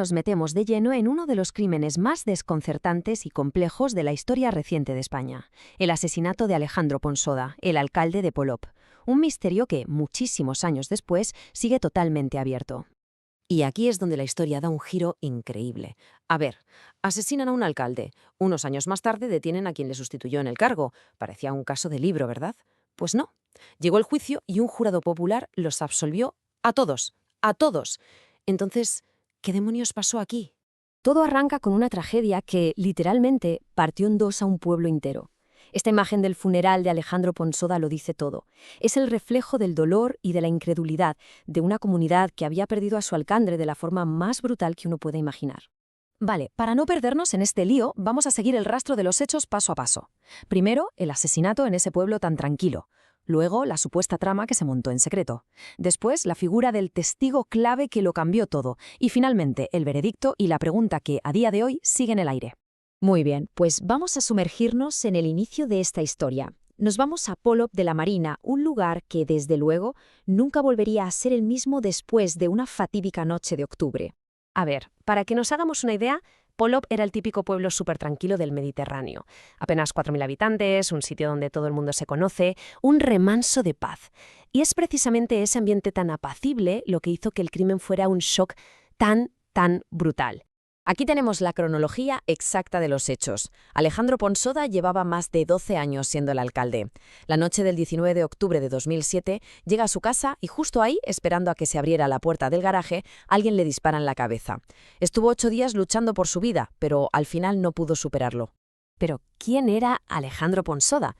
nos metemos de lleno en uno de los crímenes más desconcertantes y complejos de la historia reciente de España, el asesinato de Alejandro Ponsode, el alcalde de Polop, un misterio que, muchísimos años después, sigue totalmente abierto. Y aquí es donde la historia da un giro increíble. A ver, asesinan a un alcalde. Unos años más tarde detienen a quien le sustituyó en el cargo. Parecía un caso de libro, ¿verdad? Pues no. Llegó el juicio y un jurado popular los absolvió a todos. ¡A todos! Entonces, ¿qué demonios pasó aquí? Todo arranca con una tragedia que, literalmente, partió en dos a un pueblo entero. Esta imagen del funeral de Alejandro Ponsode lo dice todo. Es el reflejo del dolor y de la incredulidad de una comunidad que había perdido a su alcalde de la forma más brutal que uno puede imaginar. Vale, para no perdernos en este lío, vamos a seguir el rastro de los hechos paso a paso. Primero, el asesinato en ese pueblo tan tranquilo. Luego, la supuesta trama que se montó en secreto. Después, la figura del testigo clave que lo cambió todo. Y finalmente, el veredicto y la pregunta que, a día de hoy, sigue en el aire. Muy bien, pues vamos a sumergirnos en el inicio de esta historia. Nos vamos a Polop de la Marina, un lugar que, desde luego, nunca volvería a ser el mismo después de una fatídica noche de octubre. A ver, para que nos hagamos una idea, Polop era el típico pueblo súper tranquilo del Mediterráneo. Apenas 4.000 habitantes, un sitio donde todo el mundo se conoce, un remanso de paz. Y es precisamente ese ambiente tan apacible lo que hizo que el crimen fuera un shock tan brutal. Aquí tenemos la cronología exacta de los hechos. Alejandro Ponsode llevaba más de 12 años siendo el alcalde. La noche del 19 de octubre de 2007 llega a su casa y justo ahí, esperando a que se abriera la puerta del garaje, alguien le dispara en la cabeza. Estuvo 8 días luchando por su vida, pero al final no pudo superarlo. Pero, ¿quién era Alejandro Ponsode?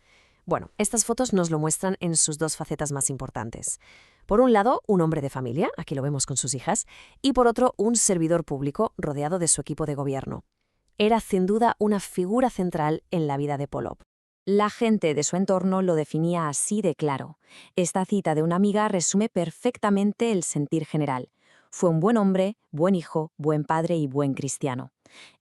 Bueno, estas fotos nos lo muestran en sus dos facetas más importantes. Por un lado, un hombre de familia, aquí lo vemos con sus hijas, y por otro, un servidor público rodeado de su equipo de gobierno. Era sin duda una figura central en la vida de Polop. La gente de su entorno lo definía así de claro. Esta cita de una amiga resume perfectamente el sentir general. Fue un buen hombre, buen hijo, buen padre y buen cristiano.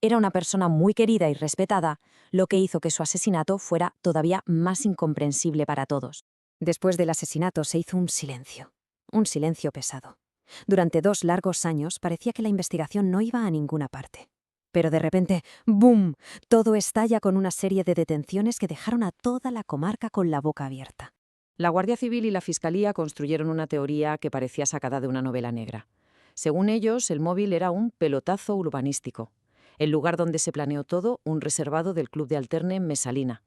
Era una persona muy querida y respetada, lo que hizo que su asesinato fuera todavía más incomprensible para todos. Después del asesinato se hizo un silencio pesado. Durante 2 largos años parecía que la investigación no iba a ninguna parte. Pero de repente, ¡boom!, todo estalla con una serie de detenciones que dejaron a toda la comarca con la boca abierta. La Guardia Civil y la Fiscalía construyeron una teoría que parecía sacada de una novela negra. Según ellos, el móvil era un pelotazo urbanístico. El lugar donde se planeó todo, un reservado del Club de Alterne en Mesalina.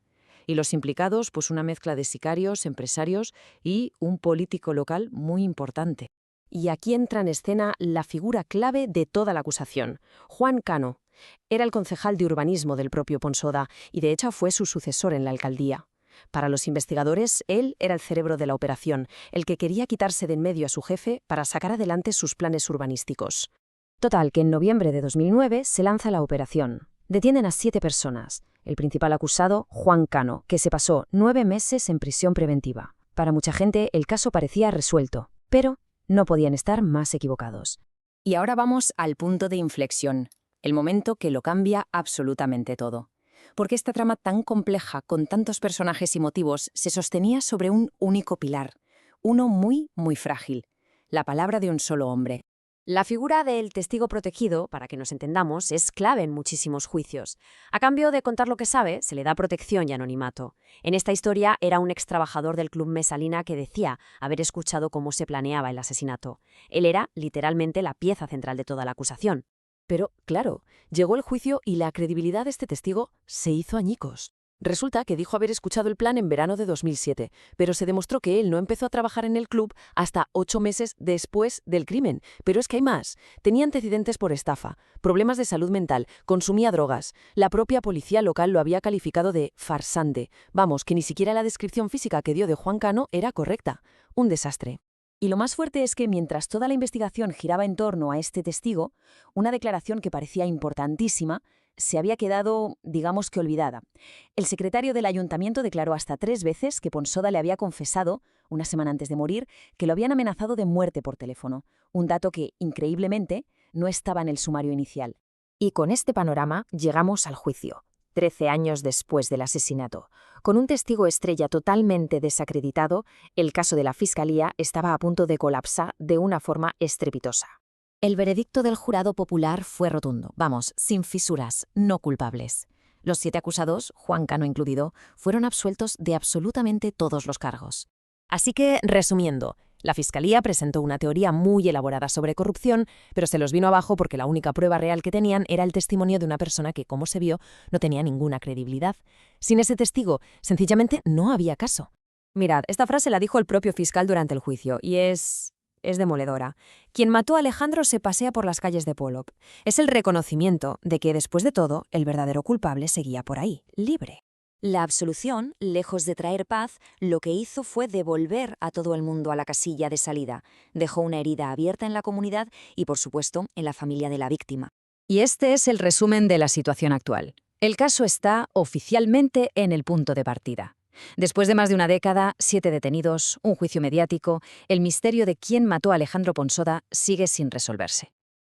Y los implicados, pues una mezcla de sicarios, empresarios y un político local muy importante. Y aquí entra en escena la figura clave de toda la acusación, Juan Cano. Era el concejal de urbanismo del propio Ponsode y de hecho fue su sucesor en la alcaldía. Para los investigadores, él era el cerebro de la operación, el que quería quitarse de en medio a su jefe para sacar adelante sus planes urbanísticos. Total, que en noviembre de 2009 se lanza la operación. Detienen a 7 personas. El principal acusado, Juan Cano, que se pasó 9 meses en prisión preventiva. Para mucha gente, el caso parecía resuelto, pero no podían estar más equivocados. Y ahora vamos al punto de inflexión, el momento que lo cambia absolutamente todo. Porque esta trama tan compleja, con tantos personajes y motivos, se sostenía sobre un único pilar, uno muy frágil, la palabra de un solo hombre. La figura del testigo protegido, para que nos entendamos, es clave en muchísimos juicios. A cambio de contar lo que sabe, se le da protección y anonimato. En esta historia era un extrabajador del Club Mesalina que decía haber escuchado cómo se planeaba el asesinato. Él era, literalmente, la pieza central de toda la acusación. Pero, claro, llegó el juicio y la credibilidad de este testigo se hizo añicos. Resulta que dijo haber escuchado el plan en verano de 2007, pero se demostró que él no empezó a trabajar en el club hasta 8 meses después del crimen. Pero es que hay más. Tenía antecedentes por estafa, problemas de salud mental, consumía drogas. La propia policía local lo había calificado de farsante. Vamos, que ni siquiera la descripción física que dio de Juan Cano era correcta. Un desastre. Y lo más fuerte es que mientras toda la investigación giraba en torno a este testigo, una declaración que parecía importantísima se había quedado, digamos que olvidada. El secretario del ayuntamiento declaró hasta 3 veces que Ponsode le había confesado, una semana antes de morir, que lo habían amenazado de muerte por teléfono, un dato que, increíblemente, no estaba en el sumario inicial. Y con este panorama llegamos al juicio, 13 años después del asesinato. Con un testigo estrella totalmente desacreditado, el caso de la Fiscalía estaba a punto de colapsar de una forma estrepitosa. El veredicto del jurado popular fue rotundo, vamos, sin fisuras, no culpables. Los 7 acusados, Juan Cano incluido, fueron absueltos de absolutamente todos los cargos. Así que, resumiendo, la Fiscalía presentó una teoría muy elaborada sobre corrupción, pero se los vino abajo porque la única prueba real que tenían era el testimonio de una persona que, como se vio, no tenía ninguna credibilidad. Sin ese testigo, sencillamente no había caso. Mirad, esta frase la dijo el propio fiscal durante el juicio, y es demoledora. Quien mató a Alejandro se pasea por las calles de Polop. Es el reconocimiento de que, después de todo, el verdadero culpable seguía por ahí, libre. La absolución, lejos de traer paz, lo que hizo fue devolver a todo el mundo a la casilla de salida. Dejó una herida abierta en la comunidad y, por supuesto, en la familia de la víctima. Y este es el resumen de la situación actual. El caso está oficialmente en el punto de partida. Después de más de una década, 7 detenidos, un juicio mediático, el misterio de quién mató a Alejandro Ponsode sigue sin resolverse.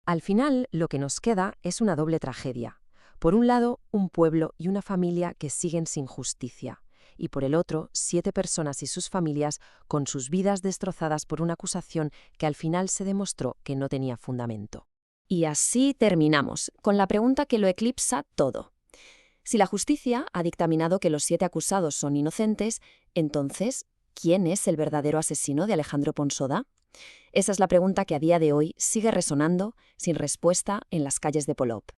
Al final, lo que nos queda es una doble tragedia. Por un lado, un pueblo y una familia que siguen sin justicia. Y por el otro, 7 personas y sus familias con sus vidas destrozadas por una acusación que al final se demostró que no tenía fundamento. Y así terminamos, con la pregunta que lo eclipsa todo. Si la justicia ha dictaminado que los 7 acusados son inocentes, entonces, ¿quién es el verdadero asesino de Alejandro Ponsode? Esa es la pregunta que a día de hoy sigue resonando sin respuesta en las calles de Polop.